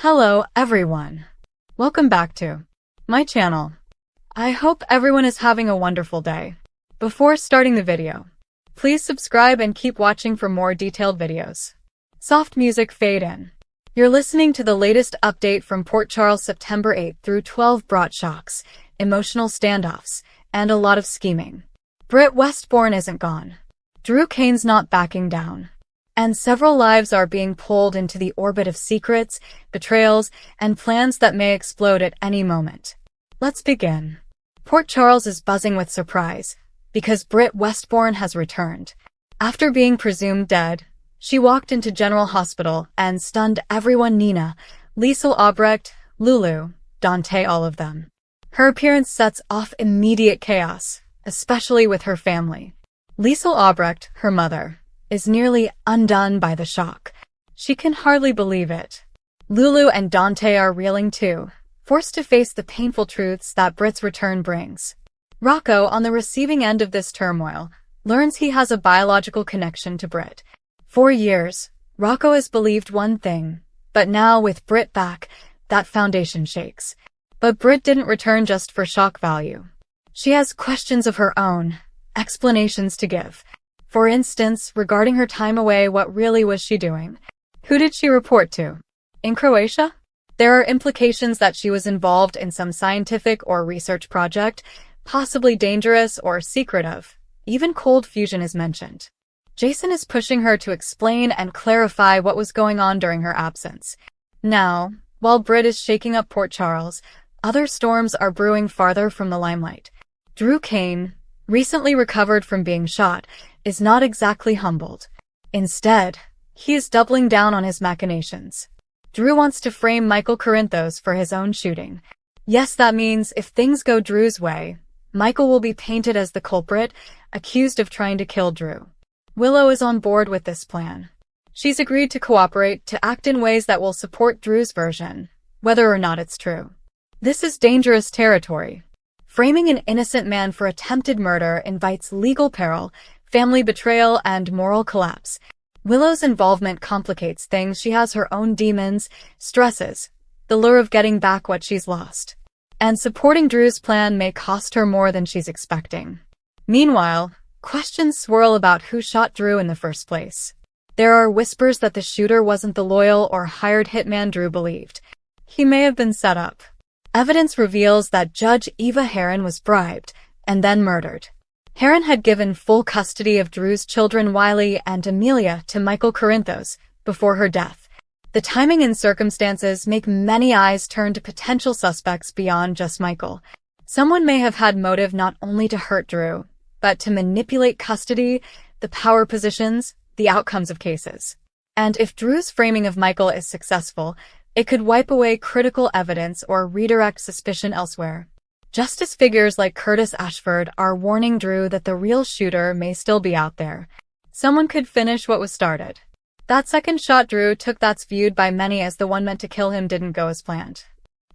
Hello everyone. Welcome back to my channel. I hope everyone is having a wonderful day. Before starting the video, please subscribe and keep watching for more detailed videos. Soft music fade in. You're listening to the latest update from Port Charles. September 8 through 12 brought shocks, emotional standoffs, and a lot of scheming. Britt Westbourne isn't gone. Drew Kane's not backing down. And several lives are being pulled into the orbit of secrets, betrayals, and plans that may explode at any moment. Let's begin. Port Charles is buzzing with surprise, because Britt Westbourne has returned. After being presumed dead, she walked into General Hospital and stunned everyone. Nina, Liesl Albrecht, Lulu, Dante, all of them. Her appearance sets off immediate chaos, especially with her family. Liesl Albrecht, her mother, is nearly undone by the shock. She can hardly believe it. Lulu and Dante are reeling too, forced to face the painful truths that Britt's return brings. Rocco, on the receiving end of this turmoil, learns he has a biological connection to Britt. For years, Rocco has believed one thing, but now with Britt back, that foundation shakes. But Britt didn't return just for shock value. She has questions of her own, explanations to give. For instance, regarding her time away, what really was she doing? Who did she report to? In Croatia? There are implications that she was involved in some scientific or research project, possibly dangerous or secretive. Even cold fusion is mentioned. Jason is pushing her to explain and clarify what was going on during her absence. Now, while Britt is shaking up Port Charles, other storms are brewing farther from the limelight. Drew Kane, recently recovered from being shot, is not exactly humbled. Instead, he is doubling down on his machinations. Drew wants to frame Michael Corinthos for his own shooting. Yes, that means if things go Drew's way, Michael will be painted as the culprit, accused of trying to kill Drew. Willow is on board with this plan. She's agreed to cooperate, to act in ways that will support Drew's version, whether or not it's true. This is dangerous territory. Framing an innocent man for attempted murder invites legal peril, family betrayal, and moral collapse. Willow's involvement complicates things. She has her own demons, stresses, the lure of getting back what she's lost. And supporting Drew's plan may cost her more than she's expecting. Meanwhile, questions swirl about who shot Drew in the first place. There are whispers that the shooter wasn't the loyal or hired hitman Drew believed. He may have been set up. Evidence reveals that Judge Eva Heron was bribed and then murdered. Heron had given full custody of Drew's children Wiley and Amelia to Michael Corinthos before her death. The timing and circumstances make many eyes turn to potential suspects beyond just Michael. Someone may have had motive not only to hurt Drew, but to manipulate custody, the power positions, the outcomes of cases. And if Drew's framing of Michael is successful, it could wipe away critical evidence or redirect suspicion elsewhere. Justice figures like Curtis Ashford are warning Drew that the real shooter may still be out there. Someone could finish what was started. That second shot Drew took, that's viewed by many as the one meant to kill him, didn't go as planned.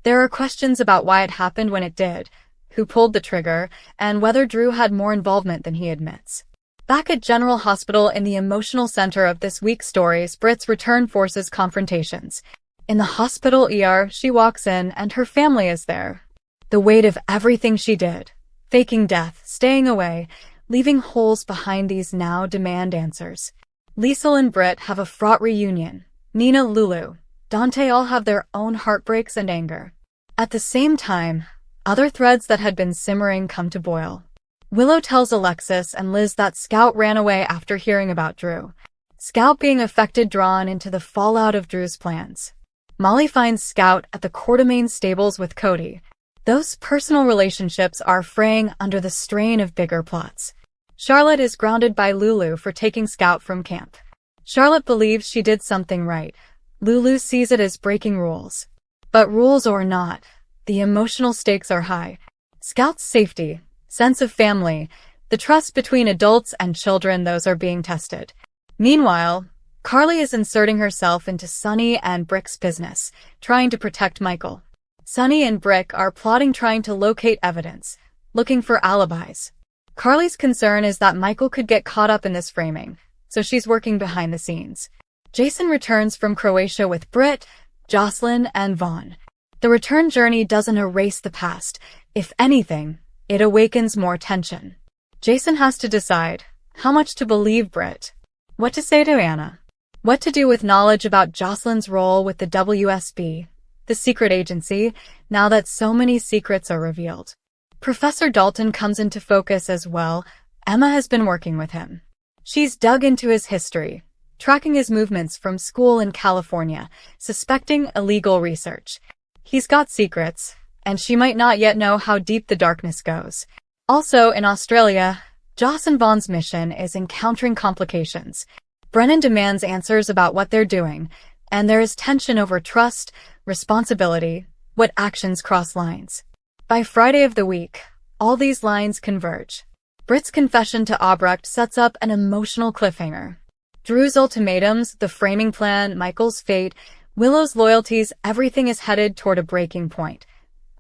There are questions about why it happened when it did, who pulled the trigger, and whether Drew had more involvement than he admits. Back at General Hospital, in the emotional center of this week's stories, Britt's return forces confrontations. In the hospital ER, she walks in and her family is there. The weight of everything she did, faking death, staying away, leaving holes behind, these now demand answers. Liesl and Britt have a fraught reunion. Nina, Lulu, Dante all have their own heartbreaks and anger. At the same time, other threads that had been simmering come to boil. Willow tells Alexis and Liz that Scout ran away after hearing about Drew. Scout being affected, drawn into the fallout of Drew's plans. Molly finds Scout at the Quartermain stables with Cody. Those personal relationships are fraying under the strain of bigger plots. Charlotte is grounded by Lulu for taking Scout from camp. Charlotte believes she did something right. Lulu sees it as breaking rules. But rules or not, the emotional stakes are high. Scout's safety, sense of family, the trust between adults and children, those are being tested. Meanwhile, Carly is inserting herself into Sunny and Brick's business, trying to protect Michael. Sunny and Brick are plotting, trying to locate evidence, looking for alibis. Carly's concern is that Michael could get caught up in this framing, so she's working behind the scenes. Jason returns from Croatia with Britt, Jocelyn, and Vaughn. The return journey doesn't erase the past. If anything, it awakens more tension. Jason has to decide how much to believe Britt, what to say to Anna, what to do with knowledge about Jocelyn's role with the WSB, the secret agency, now that so many secrets are revealed. Professor Dalton comes into focus as well. Emma has been working with him. She's dug into his history, tracking his movements from school in California, suspecting illegal research. He's got secrets, and she might not yet know how deep the darkness goes. Also, in Australia, Joss and Vaughn's mission is encountering complications. Brennan demands answers about what they're doing, and there is tension over trust, responsibility, what actions cross lines. By Friday of the week, all these lines converge. Britt's confession to Albrecht sets up an emotional cliffhanger. Drew's ultimatums, the framing plan, Michael's fate, Willow's loyalties, everything is headed toward a breaking point.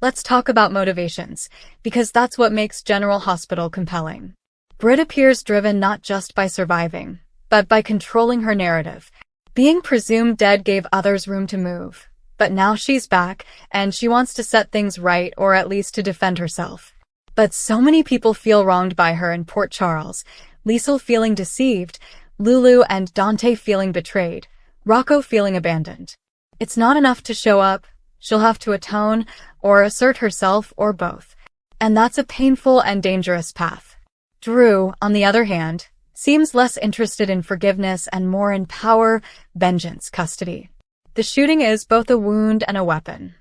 Let's talk about motivations, because that's what makes General Hospital compelling. Britt appears driven not just by surviving, but by controlling her narrative. Being presumed dead gave others room to move, but now she's back, and she wants to set things right, or at least to defend herself. But so many people feel wronged by her in Port Charles, Liesl feeling deceived, Lulu and Dante feeling betrayed, Rocco feeling abandoned. It's not enough to show up, she'll have to atone, or assert herself, or both. And that's a painful and dangerous path. Drew, on the other hand, seems less interested in forgiveness and more in power, vengeance, custody. The shooting is both a wound and a weapon.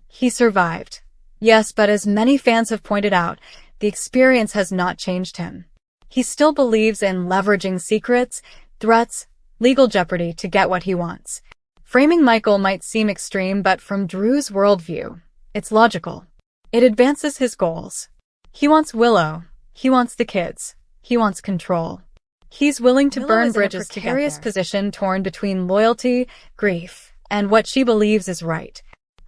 He survived. Yes, but as many fans have pointed out, the experience has not changed him. He still believes in leveraging secrets, threats, legal jeopardy to get what he wants. Framing Michael might seem extreme, but from Drew's worldview, it's logical. It advances his goals. He wants Willow. He wants the kids. He wants control. He's willing to burn bridges to precarious position torn between loyalty, grief, and what she believes is right.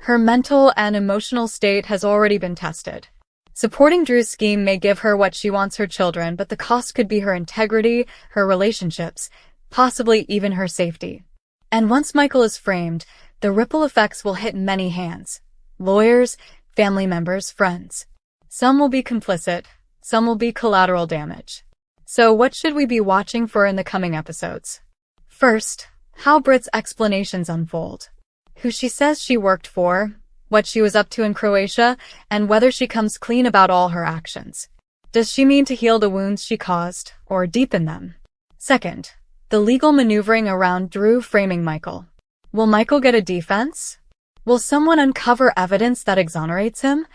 Her mental and emotional state has already been tested. Supporting Drew's scheme may give her what she wants, her children, but the cost could be her integrity, her relationships, possibly even her safety. And once Michael is framed, the ripple effects will hit many hands. Lawyers, family members, friends. Some will be complicit, some will be collateral damage. So what should we be watching for in the coming episodes? First, how Britt's explanations unfold. Who she says she worked for, what she was up to in Croatia, and whether she comes clean about all her actions. Does she mean to heal the wounds she caused, or deepen them? Second, the legal maneuvering around Drew framing Michael. Will Michael get a defense? Will someone uncover evidence that exonerates him?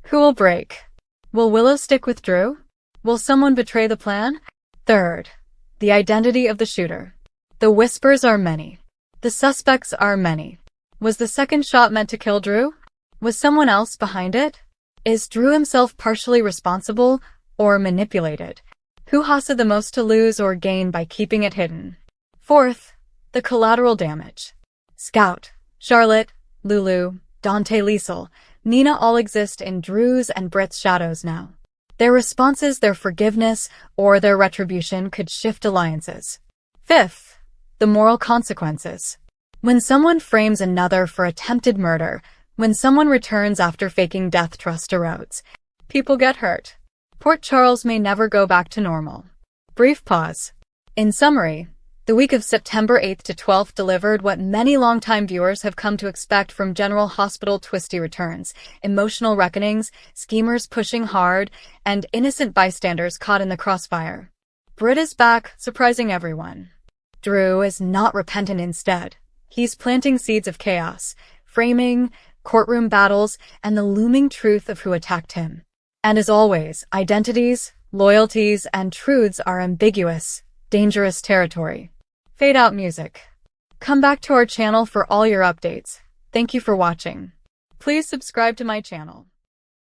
Who will break? Will Willow stick with Drew? Will someone betray the plan? Third, the identity of the shooter. The whispers are many. The suspects are many. Was the second shot meant to kill Drew? Was someone else behind it? Is Drew himself partially responsible or manipulated? Who has the most to lose or gain by keeping it hidden? Fourth, the collateral damage. Scout, Charlotte, Lulu, Dante, Liesl, Nina all exist in Drew's and Britt's shadows now. Their responses, their forgiveness, or their retribution could shift alliances. Fifth, the moral consequences. When someone frames another for attempted murder, when someone returns after faking death, trust erodes. People get hurt. Port Charles may never go back to normal. Brief pause. In summary, the week of September 8th to 12th delivered what many longtime viewers have come to expect from General Hospital: twisty returns, emotional reckonings, schemers pushing hard, and innocent bystanders caught in the crossfire. Britt is back, surprising everyone. Drew is not repentant. Instead, he's planting seeds of chaos, framing, courtroom battles, and the looming truth of who attacked him. And as always, identities, loyalties, and truths are ambiguous, dangerous territory. Fade out music. Come back to our channel for all your updates. Thank you for watching. Please subscribe to my channel.